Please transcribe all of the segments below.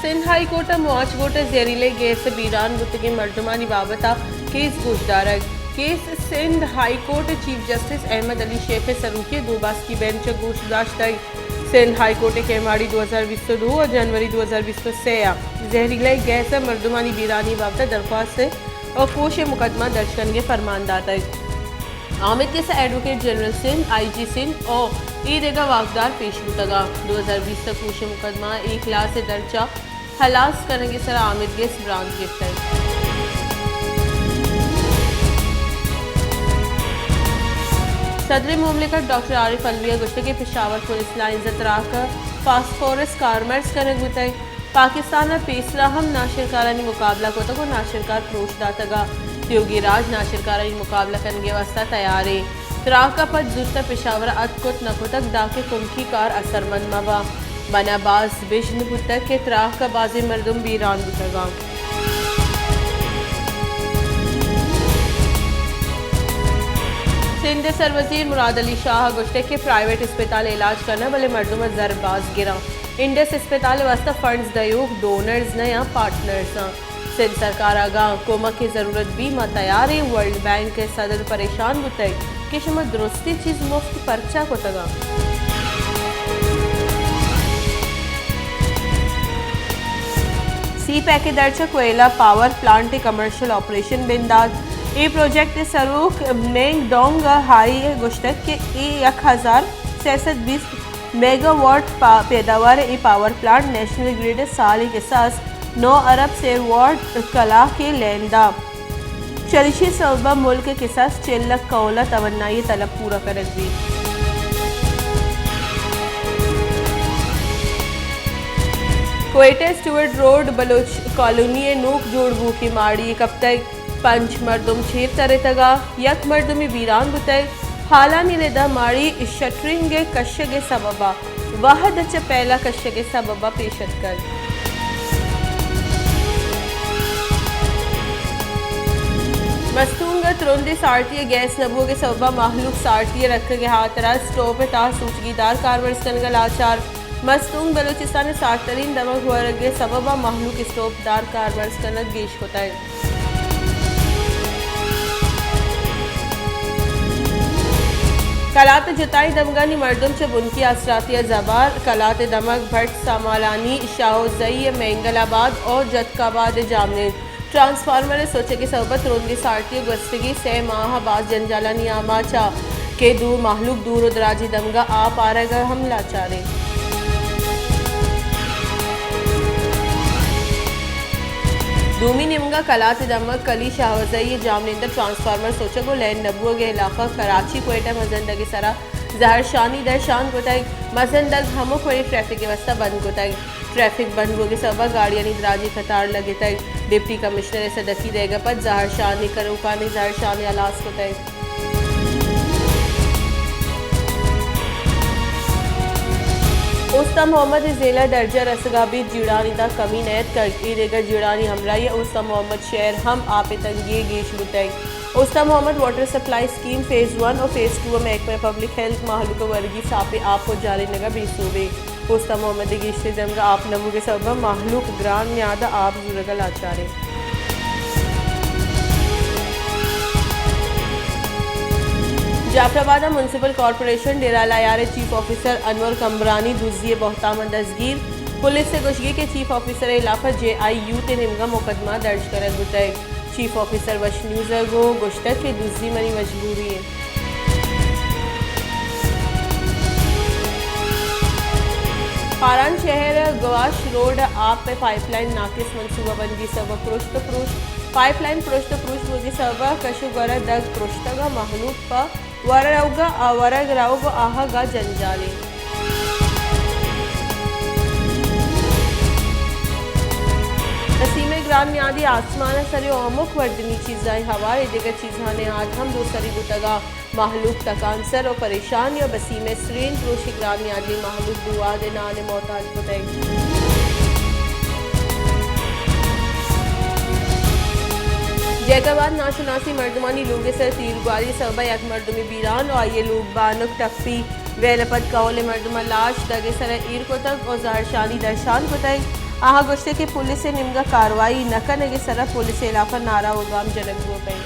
Sindh high court मुआच गोट जहरीले गैस बीरान गुतगी मर्दमानी बाबता केस गोशदारक case Sindh high court chief justice Ahmed Ali Shaikh सरूकी दूबास की बेंच गोशदाश्त सिंध हाई कोर्ट के माड़ी 2022 और जनवरी 2023 जहरीले गैस मर्दमानी बीरानी बाबता दरख्वास्त और कोश मुकदमा दर्ज करने फरमानदाता आमिद के advocate general Sindh IG Sindh और ईदेगा वाकदार पेश मुतगा 2020 तक कोश मुकदमा एक लाख से दर्जा हलास करने के सर आमिद के ब्रांच गिफ्ट है। सदर मुमलिकत डॉक्टर आरिफ अलविया गुश्ते के पेशावर पुलिस लाइन जतराक फास्फोरस कारमर्स करने गुताई पाकिस्तान में पेसरा हम नाशिरकारानी मुकाबला को तक नाशिरकार प्रोश दातगा योगी राज नाशिरकारानी मुकाबला करने के वास्ता तैयार है त्राका पद जुस्ता पेशावर अतकुत नकुतक दाके कुमकी कार असरमंद मवा बनाबाज बिश्न गुतक के त्राक का बाजी मर्दुम बीरान गुतगा सिंध सरवजीर मुराद अली शाह गुश्ते के प्राइवेट अस्पताल इलाज करना भले मर्दुम जरबाज गिरा इंडस अस्पताल वास्ता फंड्स दयोग डोनर्स नया पार्टनर्स सिंध सरकार आगा कोमा की जरूरत भी मा तैयार है वर्ल्ड बैंक के सदर परेशान गुतई कि शमा दुरुस्ती चीज मुफ्त पर्चा को तगा सी पैके दर्ज कोयला पावर प्लांट कमर्शियल ऑपरेशन बिंदाज ये प्रोजेक्ट सरूख मेंग डोंग हाई गुश्तक के 1020 मेगावाट पैदावार ये पावर प्लांट नेशनल ग्रिड साल के साथ 9 अरब से वाट कला के लेंदा चलिशी सबा मुल्क के साथ 6 लाख कौला तवन्ना ये तलब पूरा कर दी Quetta Stuart road Baloch colony नूक जोड़बू की माड़ी कब तक पंच मर्दुम छेर तरे तगा यक मर्दुमी बीरान बुतय हालानी लेदा माड़ी शटरिंग कश्य सबबा वाहद च पहला कश्य सबबा पेशत कर मस्तूंग तुरंदी साड़ती गैस नबू के सबबा माहलूक साड़ती रख के हाथरा स्टोव ता सूचगीदार कारवर्स कनगल आचार मस्तूंग बलूचिस्तान 60 तरीन दमक हुआ रगे सबबा माहलूक स्टोवदार कारवर्स कनक गेश होता है कलात जताई दमगानी मर्दुम च बुनकी असरातिया जबार कलात दमक भट्ट सामालानी शाहोजई मेंगलाबाद और जतकाबाद जामने ट्रांसफार्मर सोचे की सबत रोंदी साड़ती गस्तगी से माह बाद जंजालानी आमाचा के दूर माहलूक दूर दराजी दमगा आप आ रहा हमला चारे दूमी निमगा कलात दमक कली शाहवजई जामनिंदर ट्रांसफार्मर सोचा को लैंड नबुआ के इलाका कराची कोयटा मजंदगी सरा जहरशानी दरशान गोताई मजंदग हमो कोई ट्रैफिक व्यवस्था बंद गोताई ट्रैफिक बंद होगी सब गाड़ियां निद्राजी कतार लगे तक डिप्टी कमिश्नर सदकी रहेगा पर जहरशानी करूकानी जहरशानी अलास गोताई उस्ता मोहम्मद जिला दर्जा रसगाबी जिड़ानी दा कमी नयत करती देगा जिड़ानी हमला या उस्ता मोहम्मद शहर हम आप तंगी गेश बुतई Usta Mohammad water supply scheme phase 1 और फेज़ 2 में एक पब्लिक हेल्थ माहलूक वर्गी सापे आप को जारी नगा बेसूबे उस्ता मोहम्मद गेश्ते जमगा आप नमू के सब माहलूक ग्रान न्यादा आप जुरगल आचारे जाफराबाद म्यूनसिपल कॉरपोरेशन डेरा लायार चीफ ऑफिसर अनवर कमरानी दुजिए बहतामन दसगीर पुलिस से गुशगी के चीफ ऑफिसर इलाका JIU ते निमगा मुकदमा दर्ज कर गुतय चीफ ऑफिसर वश न्यूज़ गो गुश्तक के दूसरी मनी मजबूरी है पारान शहर गवाश रोड आप पे पाइपलाइन नाकिस मनसूबाबंदी सब पृष्ठ पाइपलाइन पृष्ठ होगी सब कशुगर दग पृष्ठगा महलूक प वररौगा वरगराउग आहगा जंजाले नसीमे ग्राम यादी आसमान सरे अमुक वर्दनी चीज़ाई हवा दिगर चीज़ाने आज हम दूसरी बुतगा महलूक तकांसर और परेशान या बसीम सरीन प्रोशी ग्राम यादी महलूक दुआ दे नाने मोहताज बुतई जैकाबाद नाशुनासी मर्दमानी लोगे सर तीरगवारी सबा यक मर्दमी बीरान और ये लोग बानुक टफ्फी वेलपत कौले मर्दमा लाश दगे सर ईर को तक और जहरशानी दरशान को तक आहा गोश्ते के पुलिस निम्गा कार्रवाई न करने के सर पुलिस इलाफा नारा उगाम जनक हो गई।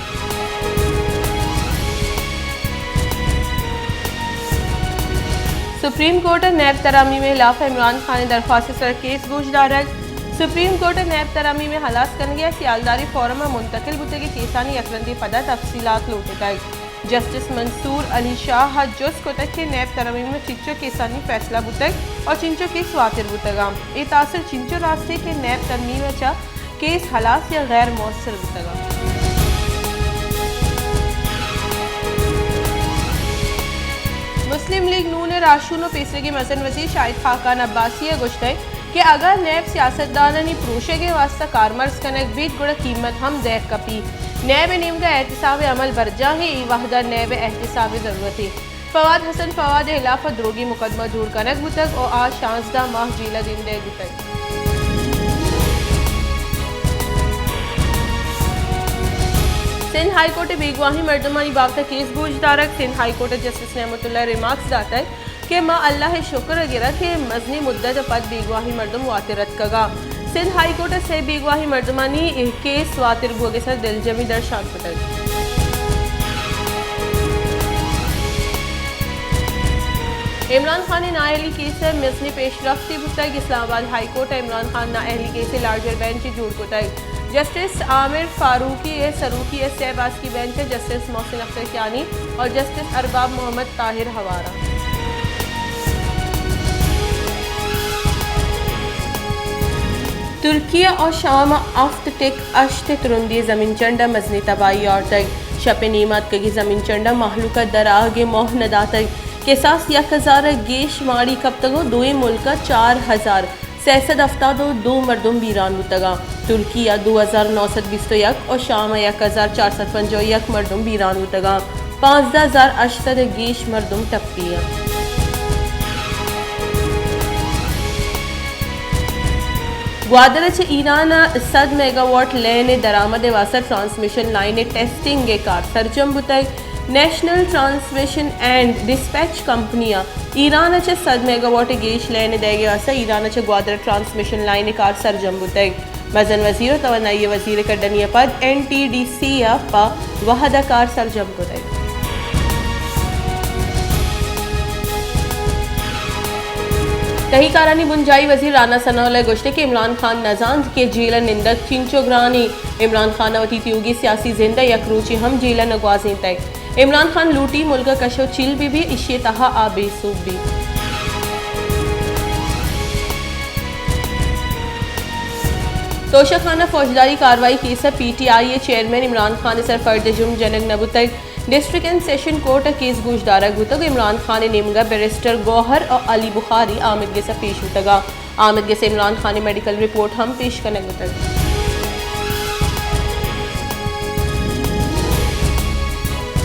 सुप्रीम कोर्ट नैब तरामी में इलाफा इमरान खान ने दरख्वास्त सर केस गोशदारक। सुप्रीम कोर्ट नैब तरामी में हलास कर गया सियालदारी फोरम मुंतकिल बुते के केसानी अकरंदी पदा तफसीलात लौटे तक जस्टिस मंसूर अली शाह जुस को तक के नैब तरामी में चिंचो केसानी फैसला बुतक और चिंचो केस वातिर बुतगा ए तासर चिंचो रास्ते के नैब तरमीम चा केस हलास या गैर मौसर बुतगा। मुस्लिम लीग नून राशून पेशरे के मसन वजीर शाहिद खाकान अब्बासी गुश्ते कि अगर नैब सियासतदानी प्रोशे के वास्ता कारमर्ज कनक बीत गुड़ा कीमत हम दैफ कपी नैब नीम का एहतसाब अमल बरजा है ई वाहदा नैब एहतसाब ज़रूरत है। फवाद हसन फवाद खिलाफ द्रोगी मुकदमा दूर कनक बुतक और आज 16 माह जेला दिन दे बुतक। सिंध हाई कोर्ट बेगवाही मर्दमानी बाबत केस गोशदारक। Sindh high court justice Nematullah remarks दाता है कि माँ अल्लाह शुक्र गिरा के मजनी मुद्दत पद बेगवाही मर्दम वातिरत कगा। सिंध हाई कोर्ट से बेगवाही मर्दमानी केस वातिर भोगे सर दिलजमी दर्शान पटल। इमरान खान नाअहली केस मजनी पेशरफ्ती बुतक। इस्लामाबाद हाई कोर्ट इमरान खान नाअहली केस लार्जर बेंच जोड़ बुतक। जस्टिस आमिर फारूकी सरूकी सहबाज की बेंच जस्टिस मोहसिन अख्तर कियानी और जस्टिस अरबाब मोहम्मद ताहिर हवारा। तुर्किया और शाम आफ्त टेक अश्त तुरंदी जमीन चंडा मजनी तबाही और तक शप नीमत कगी जमीन चंडा महलूका दरागे मोह नदा तक के सास 1000 गेश माड़ी कब तक दो मुल्क 4000 सैसद अफ्तादो 2 मरदम बीरान बुतगा। तुर्किया 2921 और शाम 1451 मरदम बीरान बुतगा 15080 गेश मरदम टप्पिया। ग्वादर ईरान 100 मेगावाट लेने दरामद वास्ता ट्रांसमिशन लाइन टेस्टिंग के कार सरजम बुतक। नेशनल ट्रांसमिशन एंड डिस्पैच कंपनियां ईरान 100 मेगावाट गेश लेने देगे वास्ता ईरान ग्वादर ट्रांसमिशन लाइन कार सरजम बुतक। मजन वजीर तवनाई वजीर कड्डनिया पद NTDC पा वहदा कार सरजम बुतक। तहीकारानी बुंजाई वजीर राना सनाउल्लाह गोश्ते के इमरान खान नजान के जेला निंदक चिंचोग्रानी इमरान खान वती त्योगी सियासी जिंदा यकरूची हम जेला नगवाजी तक इमरान खान लूटी मुल्क कशो चिल भी इश्ये तहा आबे सूब भी। तोशाखाना फौजदारी कार्रवाई case PTI chairman Imran Khan सर फर्द जुर्म जनक नबुतक district and session court case गोशदारक बुतक। इमरान खान नेमगा बैरिस्टर गौहर और अली बुखारी आमिद के पेश उतगा। आमिद के इमरान खान मेडिकल रिपोर्ट हम पेश करने बुतक।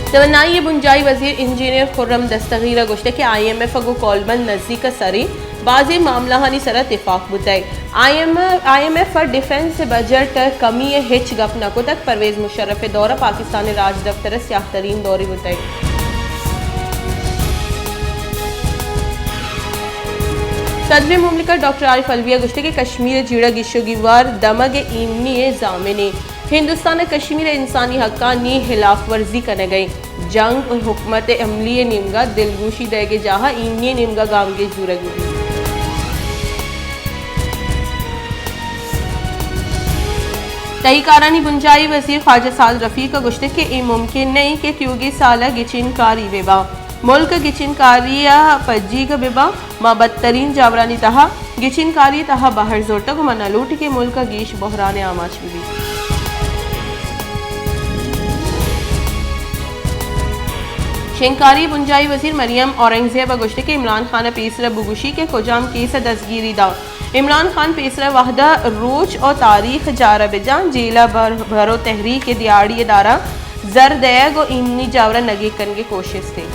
तवन्नाई बुंजाई वजीर इंजीनियर खुर्रम दस्तगीरा गोश्ते के IMF गो कॉलबंद नजदीक सरी बाजी मामला हनी सर इतफाक बुतक। IMF डिफेंस बजट कमी हिच गप नको तक परवेज मुशर्रफ दौरा पाकिस्तान राज दफ्तर स्याह तरीन दौरी बुतक। सदर मुमलिकत डॉक्टर आरिफ अलविया गुश्ते के कश्मीर जीड़ा गिशोगीवार दमग इमनी जामिने हिंदुस्तान कश्मीर इंसानी हक्कानी खिलाफ वर्जी करने गई जंग और हुकूमत अमली निमगा दिलगोशी देगे जहाँ इमनी निमगा गांव के जूरगी। तहीकारानी बुंजाई वजीर ख्वाजा साद रफ़ी का गुश्ते के ये मुमकिन नहीं कि त्योगी साला गिचिनकारी बेबा मुल्क गिचिनकारिया पज्जी का बेबा माँ बदतरीन जावरानी तहा गिचिनकारी तहा बाहर जोर तक मना लूट के मुल्क का गीश बहरान आमाच भी। शिंकारी बुंजाई वजीर मरियम औरंगजेब गुश्ते के इमरान खान पेसरा बुगुशी के खुजाम केस दसगिरी दा इमरान खान पेसरा वाहदा रोज और तारीख जारा बेजान जेला भरो तहरीक दिहाड़ी दारा जरदैग और इमनी जावरा नगी करने की कोशिश थे।